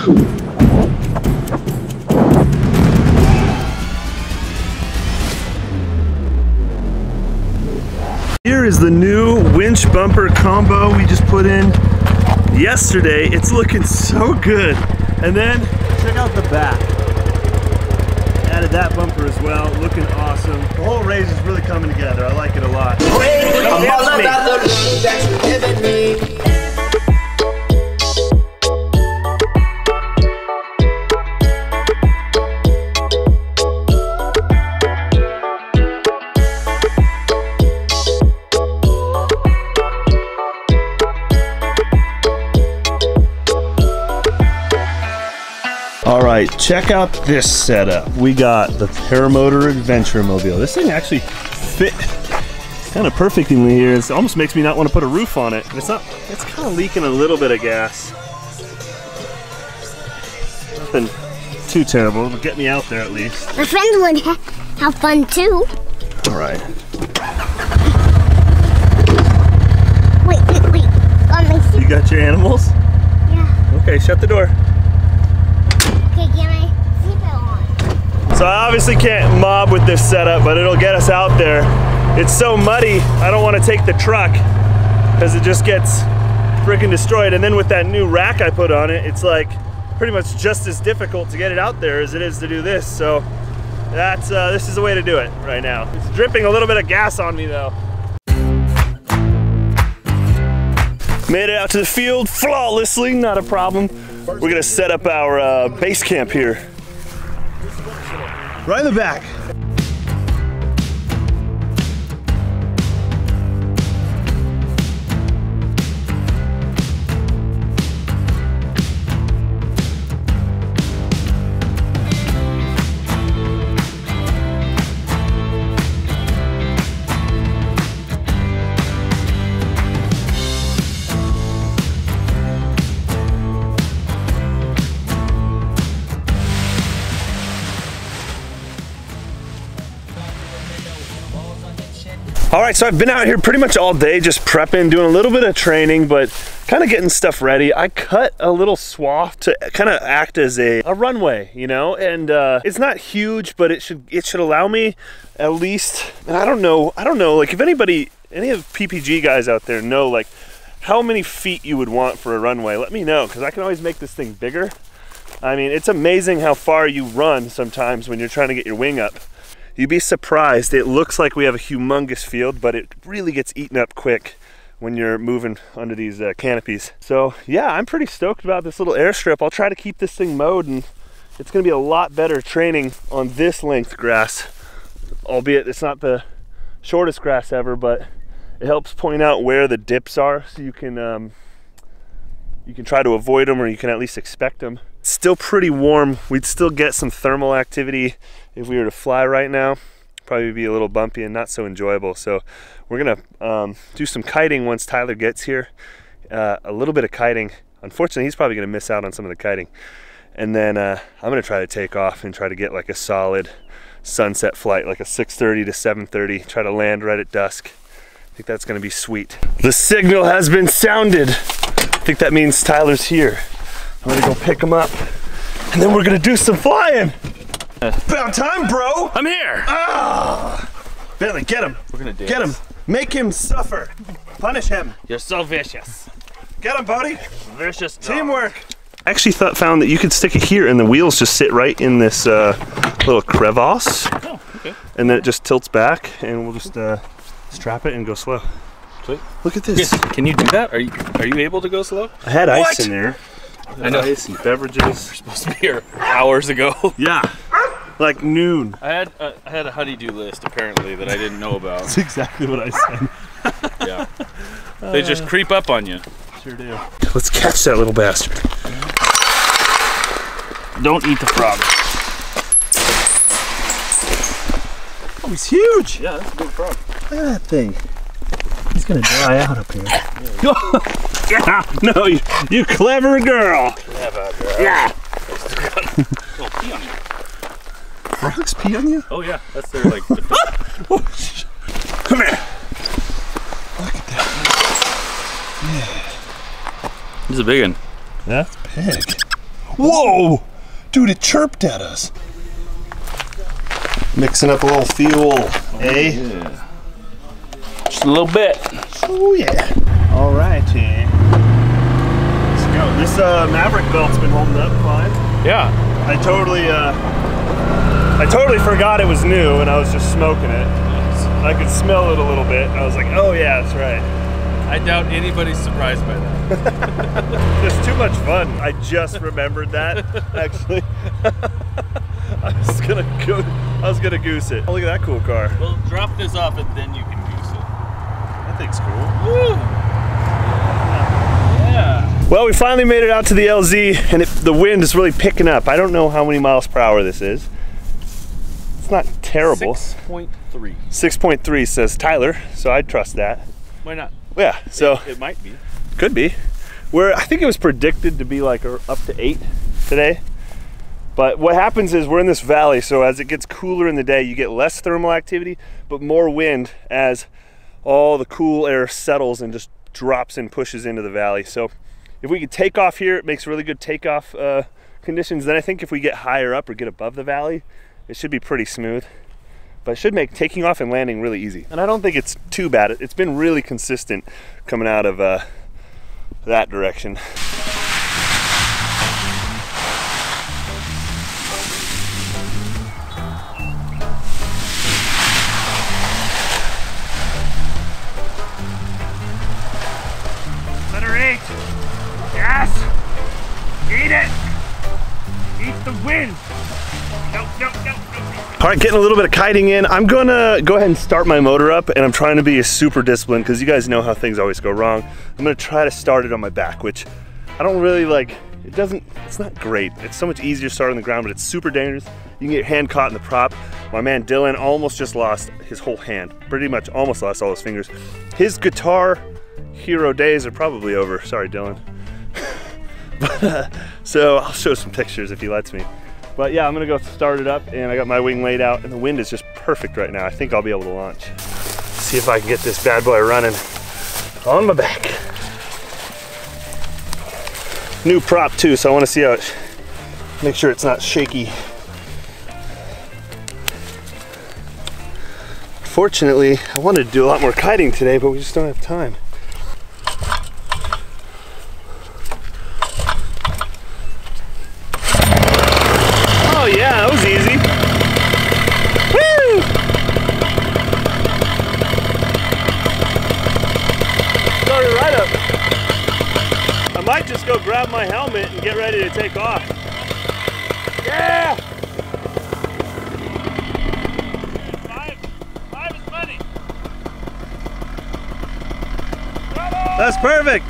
Here is the new winch bumper combo we just put in yesterday. It's looking so good. And then check out the back. Added that bumper as well, looking awesome. The whole raise is really coming together. I like it a lot. I'm all about the love that you're giving me. All right, check out this setup. We got the Paramotor Adventure Mobile. This thing actually fit kind of perfectly here. It almost makes me not want to put a roof on it. It's not. It's kind of leaking a little bit of gas. Nothing too terrible. It'll get me out there at least. My friends would have fun too. All right. Wait. Got my seat. You got your animals? Yeah. Okay, shut the door. Okay, get my seatbelt on. So I obviously can't mob with this setup, but it'll get us out there. It's so muddy, I don't want to take the truck because it just gets freaking destroyed. And then with that new rack I put on it, it's like pretty much just as difficult to get it out there as it is to do this. So that's this is the way to do it right now. It's dripping a little bit of gas on me though. Made it out to the field flawlessly, not a problem. We're gonna set up our base camp here. Right in the back. All right, so I've been out here pretty much all day just prepping, doing a little bit of training, but kind of getting stuff ready. I cut a little swath to kind of act as a runway, you know, and it's not huge, but it should allow me at least, and I don't know, like if any of PPG guys out there know like how many feet you would want for a runway, let me know, because I can always make this thing bigger. I mean, it's amazing how far you run sometimes when you're trying to get your wing up. You'd be surprised. It looks like we have a humongous field, but it really gets eaten up quick when you're moving under these canopies. So yeah, I'm pretty stoked about this little airstrip. I'll try to keep this thing mowed, and it's gonna be a lot better training on this length grass, albeit it's not the shortest grass ever, but it helps point out where the dips are, so you can try to avoid them, or you can at least expect them. It's still pretty warm. We'd still get some thermal activity if we were to fly right now. Probably be a little bumpy and not so enjoyable. So we're gonna do some kiting once Tyler gets here. A little bit of kiting. Unfortunately, he's probably gonna miss out on some of the kiting. And then I'm gonna try to take off and try to get like a solid sunset flight, like a 6:30 to 7:30. Try to land right at dusk. I think that's gonna be sweet. The signal has been sounded. I think that means Tyler's here. I'm gonna go pick him up, and then we're gonna do some flying. About time, bro. I'm here. Ah, Bentley, get him. We're gonna dance. Get him. Make him suffer. Punish him. You're so vicious. Get him, buddy. Vicious dog. Teamwork. I actually found that you could stick it here, and the wheels just sit right in this little crevasse. Oh, okay. And then it just tilts back, and we'll just strap it and go slow. Sweet. Look at this. Can you do that? Are you able to go slow? I had ice in there. I know. Ice and beverages. We're supposed to be here hours ago. Yeah, like noon. I had a honey-do list apparently that I didn't know about. That's exactly what I said. Yeah. They just creep up on you. Sure do. Let's catch that little bastard. Don't eat the frog. Oh, he's huge. Yeah, that's a big frog. Look at that thing. He's gonna dry out up here. Yeah, no, you clever girl. Clever girl. Yeah. They'll pee on you. Frogs pee on you? Oh yeah, that's their like. Come here. Look at that. Yeah. This is a big one. That's big. Whoa! Dude, it chirped at us. Mixing up a little fuel, eh? Yeah. Just a little bit. Oh yeah. All righty. Let's go. This Maverick belt's been holding up fine. Yeah. I totally forgot it was new and I was just smoking it. I could smell it a little bit. I was like, oh yeah, that's right. I doubt anybody's surprised by that. Just too much fun. I just remembered that, actually. I was gonna goose it. Oh, look at that cool car. Well, drop this off and then you can goose it. That thing's cool. Woo! Yeah. Well, we finally made it out to the LZ and the wind is really picking up. I don't know how many miles per hour this is. It's not terrible. 6.3. 6.3 says Tyler, so I'd trust that. Why not? Yeah, so It might be. could be. I think it was predicted to be like up to 8 today. But what happens is we're in this valley, so as it gets cooler in the day, you get less thermal activity, but more wind as all the cool air settles and just drops and pushes into the valley. So if we could take off here, it makes really good takeoff conditions. Then I think if we get higher up or get above the valley, it should be pretty smooth. But it should make taking off and landing really easy. And I don't think it's too bad. It's been really consistent coming out of that direction. Let her eat. Yes. Eat it. Eat the wind. Nope, nope, nope, nope. All right, getting a little bit of kiting in. I'm gonna go ahead and start my motor up, and I'm trying to be super disciplined because you guys know how things always go wrong. I'm gonna try to start it on my back, which I don't really like. It's not great. It's so much easier to start on the ground, but it's super dangerous. You can get your hand caught in the prop. My man Dylan almost just lost his whole hand. Pretty much almost lost all his fingers. His guitar hero days are probably over. Sorry, Dylan. So I'll show some pictures if he lets me. But yeah, I'm gonna go start it up, and I got my wing laid out, and the wind is just perfect right now. I think I'll be able to launch. See if I can get this bad boy running on my back. New prop too, so I want to see how it, make sure it's not shaky. Fortunately, I wanted to do a lot more kiting today, but we just don't have time. Oh yeah, that was easy. Woo! Started right up. I might just go grab my helmet and get ready to take off. Yeah! Five is plenty. That's perfect.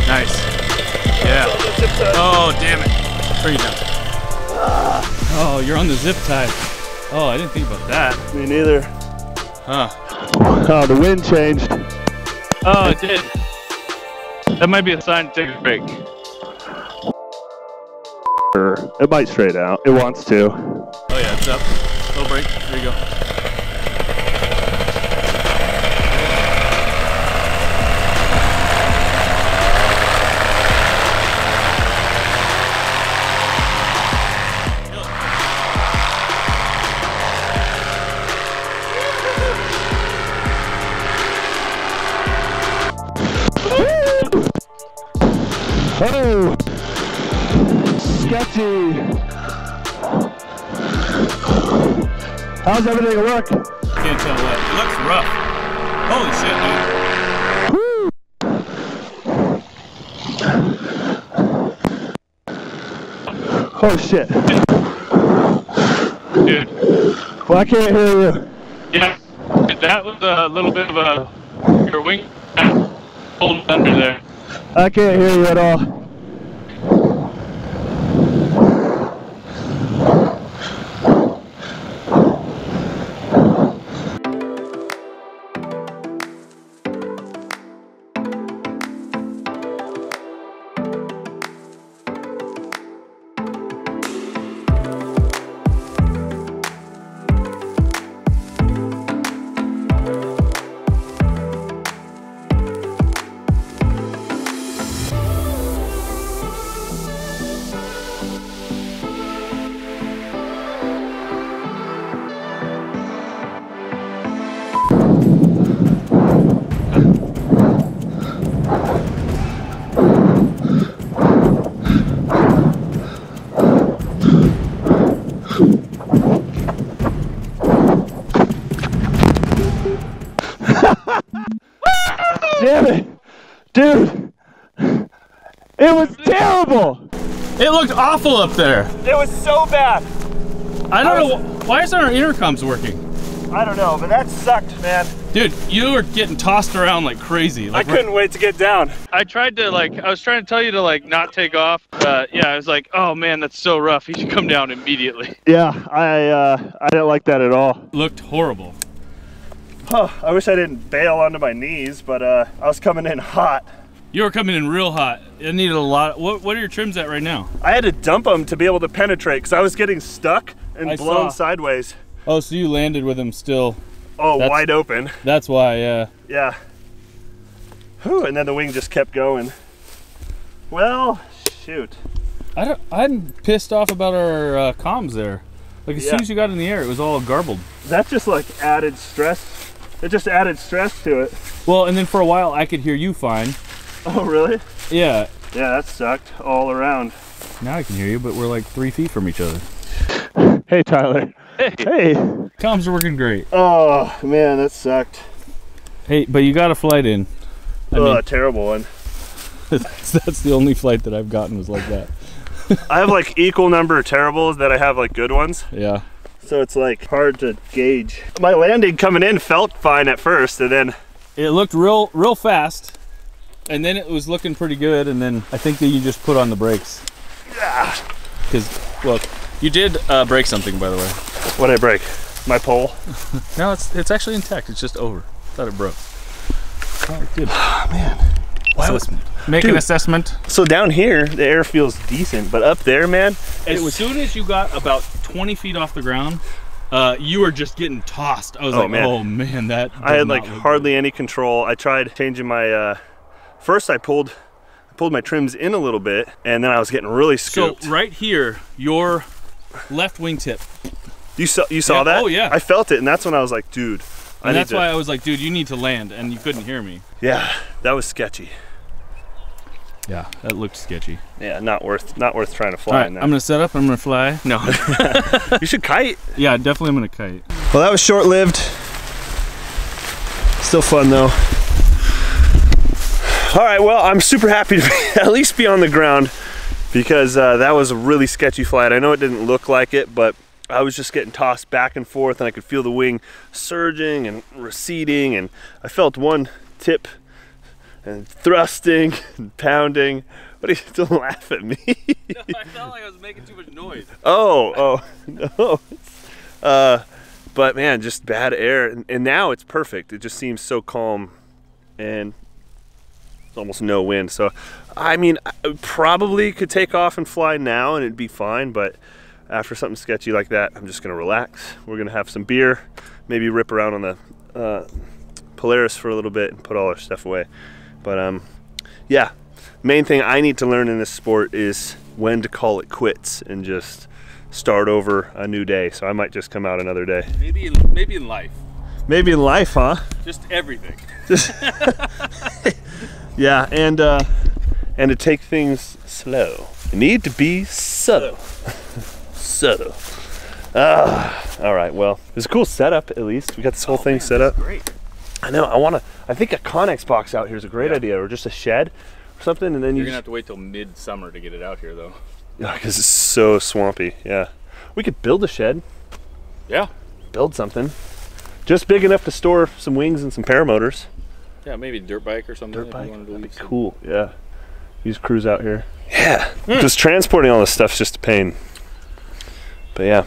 Nice. Yeah. Oh, damn it. Bring it down. Oh, you're on the zip tie. Oh, I didn't think about that. Me neither. Huh. Oh, the wind changed. Oh, it did. That might be a sign to take a break. It might straight out. It wants to. Oh yeah, it's up. Little break. There you go. Oh, sketchy. How's everything at work? Can't tell what. It looks rough. Holy shit, dude. Oh shit. Dude. Well, I can't hear you. Yeah. That was a little bit of your wing holding under there. I can't hear you at all. damn it. Dude, it was terrible. It looked awful up there. It was so bad. I don't know, why isn't our intercoms working? I don't know, but that sucked, man. Dude, you were getting tossed around like crazy. I couldn't wait to get down. I tried to I was trying to tell you to not take off. Yeah, I was like, oh man, that's so rough. You should come down immediately. Yeah, I didn't like that at all. Looked horrible. Oh, I wish I didn't bail onto my knees, but I was coming in hot. You were coming in real hot. It needed a lot. What are your trims at right now? I had to dump them to be able to penetrate because I was getting stuck and blown sideways. Oh, so you landed with them still. Oh, wide open. That's why, yeah. Yeah. Whew, and then the wing just kept going. Well, shoot. I'm pissed off about our comms there. Like as soon as you got in the air, it was all garbled. That just like added stress. It just added stress to it. Well, and then for a while I could hear you fine. Oh, really? Yeah. Yeah, that sucked all around. Now I can hear you, but we're like 3 feet from each other. Hey, Tyler. Hey. Comms are working great. Oh, man, that sucked. Hey, but you got a flight in. I mean, a terrible one. that's the only flight that I've gotten was like that. I have like equal number of terribles that I have like good ones. Yeah. So it's like hard to gauge. My landing coming in felt fine at first, and then it looked real fast, and then it was looking pretty good, and then I think that you just put on the brakes. Yeah. Because, look, you did break something, by the way. What'd I break? My pole? No, it's actually intact. It's just over. Thought it broke. Oh, good. Oh, man. Wow. Make an assessment. So down here, the air feels decent, but up there, man, as soon as you got about 20 feet off the ground, you were just getting tossed. I was oh man, that I had like hardly any control. I tried changing my first I pulled my trims in a little bit, and then I was getting really scooped. So right here, your left wingtip. You saw that? Oh yeah. I felt it, and that's when I was like, dude. And that's why I was like, dude, you need to land, and you couldn't hear me. Yeah, that was sketchy. Yeah, that looked sketchy. Yeah, not worth trying to fly in that. I'm gonna set up, I'm gonna fly. No. You should kite. Yeah, definitely I'm gonna kite. Well, that was short-lived. Still fun though. All right, well, I'm super happy to at least be on the ground because that was a really sketchy flight. I know it didn't look like it, but I was just getting tossed back and forth, and I could feel the wing surging and receding, and I felt one tip and thrusting and pounding. What are you still laugh at me? No, I felt like I was making too much noise. Oh, no. But man, just bad air, and now it's perfect. It just seems so calm, and almost no wind. So, I mean, I probably could take off and fly now, and it'd be fine, but after something sketchy like that, I'm just gonna relax. We're gonna have some beer, maybe rip around on the Polaris for a little bit and put all our stuff away. But yeah, main thing I need to learn in this sport is when to call it quits and just start over a new day. So I might just come out another day. Maybe in life. Maybe in life, huh? Just everything. Yeah, and to take things slow. You need to be subtle. Subtle. All right, well, it was a cool setup at least. We got this whole thing set up. Great. I know, I think a Connex box out here is a great idea, or just a shed or something, and then you're gonna have to wait till mid-summer to get it out here though. Yeah, because it's so swampy, yeah. We could build a shed. Yeah. Build something. Just big enough to store some wings and some paramotors. Yeah, maybe a dirt bike or something. Dirt bike, that'd be cool, yeah. Use cruise out here. Yeah, just transporting all this stuff's just a pain. But yeah.